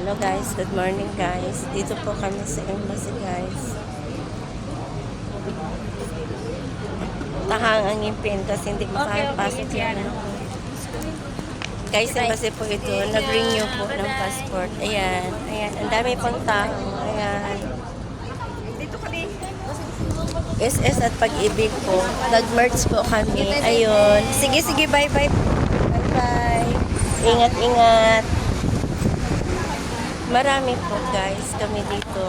Hello guys, good morning guys. Dito po kami sa embassy guys. Tahang ang ngipin kasi hindi makapasok yan. Guys, embassy po ito. Nag-renew po ng passport. Ayan, ayan. Ang dami pang tao. Ayan. SS at Pag-ibig po. Nag-merge po kami. Ayun. Sige, sige. Bye-bye. Bye-bye. Ingat-ingat. Marami po guys kami dito.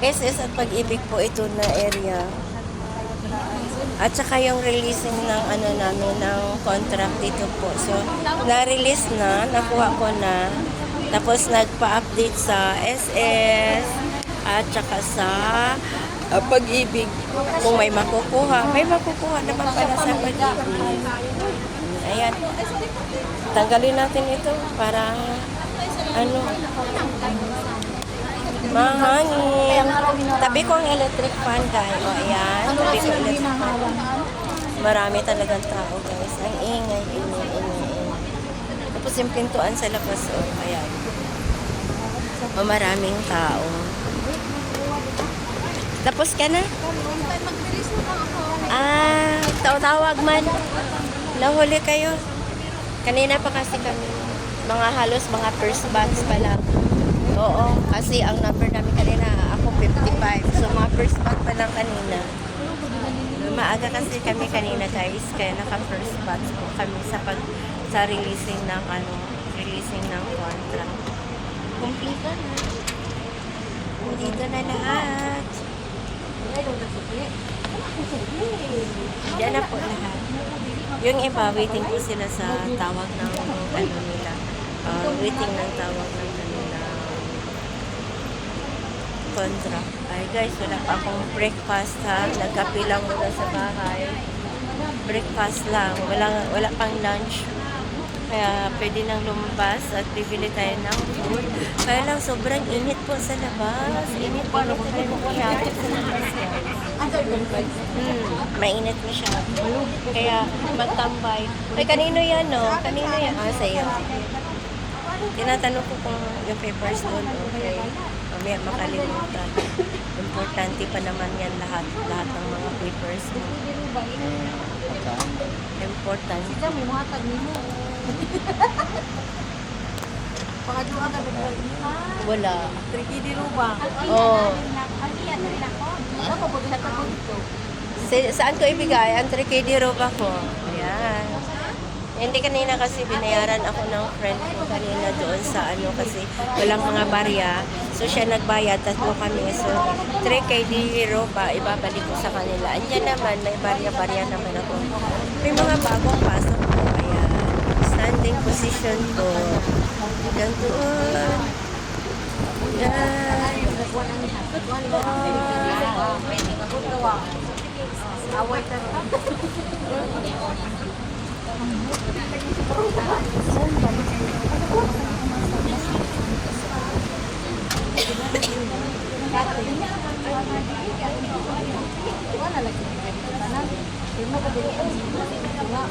SS at Pag-ibig po ito na area. At saka yung releasing ng ano namin ng contract dito po. So, na-release na, nakuha ko na. Tapos nagpa-update sa SS at saka sa Pag-ibig. Kung may makukuha naman pala sa Pag-ibig. Ayan. Tanggalin natin ito para ano, mahangin. Tabi ko ang electric fan guys. O ayan, tabi ko electric fan. Marami talagang tao guys. Ang ingay. Tapos yung pintuan sa labas. O ayan. O maraming tao. Tapos ka na? Tawag man. Nahuli kayo. Kanina pa kasi kami. Halos mga first batch pa lang. Oo, kasi ang number namin kanina, ako 55. So, mga first batch pa lang kanina. Maaga kasi kami kanina guys, kaya naka-first batch po kami sa releasing ng contract. Kumplito na. Dito na lahat. Diyan na po lahat. Yung iba, waiting po sila sa tawag ng nila. Waiting ng tawag ng contract. Ay guys, wala pa akong breakfast ha. Nagkape lang muna sa bahay. Breakfast lang. Wala pang lunch. Kaya pwede nang lumabas at bibili tayo ng food. Kaya lang sobrang init po sa labas. Init po na masyado sa labas. Mainit masyado. Kaya magtambay. Ay, kanino yan no? Kanino yan? Sa'yo. Tinatanong ko kung yung papers doon. Okay. Mamaya makalimutan. Importante pa naman yan lahat ng mga papers mo. Important. May mga tag mo. Pakadua ka Wala. Tricky di ruba. Oo. Saan ko ibigay? Ang 3KD roba ko. Ayan. Hindi kanina kasi binayaran ako ng friend ko kanina doon sa ano kasi walang mga barya. So siya nagbayad, tatlo kami. So 3KD roba, ibabalik ko sa kanila. Andiyan naman, may barya-barya naman ako. May mga bagong pasok ko. Ayan. Standing position ko. Hanggang doon. Ayan. Away ka rin. Wala lagi kanan. Hindi ka dili ang nga.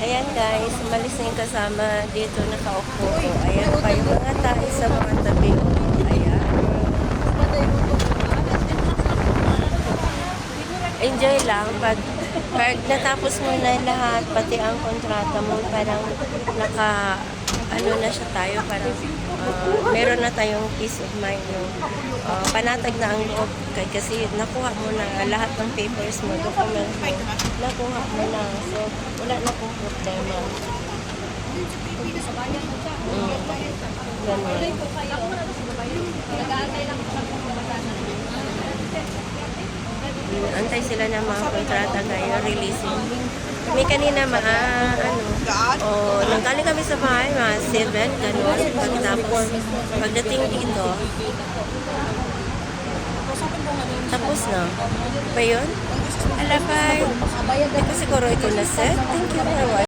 Ayan guys, umalis na yung kasama dito nakaupo. Ayan pa yung mga tayo sa mga tabi. Ayan. Enjoy lang. Pag natapos mo na lahat, pati ang kontrata mo, parang ano na siya tayo, parang meron na tayong peace of mind. Panatag na ang loob kasi nakuha mo na lahat ng papers mo, documents mo, nakuha mo na. So, wala na pong problema. Ganun. Antay sila ng mga kontrata ngayon, releasing. Kami kanina nanggaling kami sa bahay, mga 7, gano'n. Pagkatapos, pagdating dito, tapos na. Ba yun? Alabay. Ito siguro ito na set. Thank you for watching.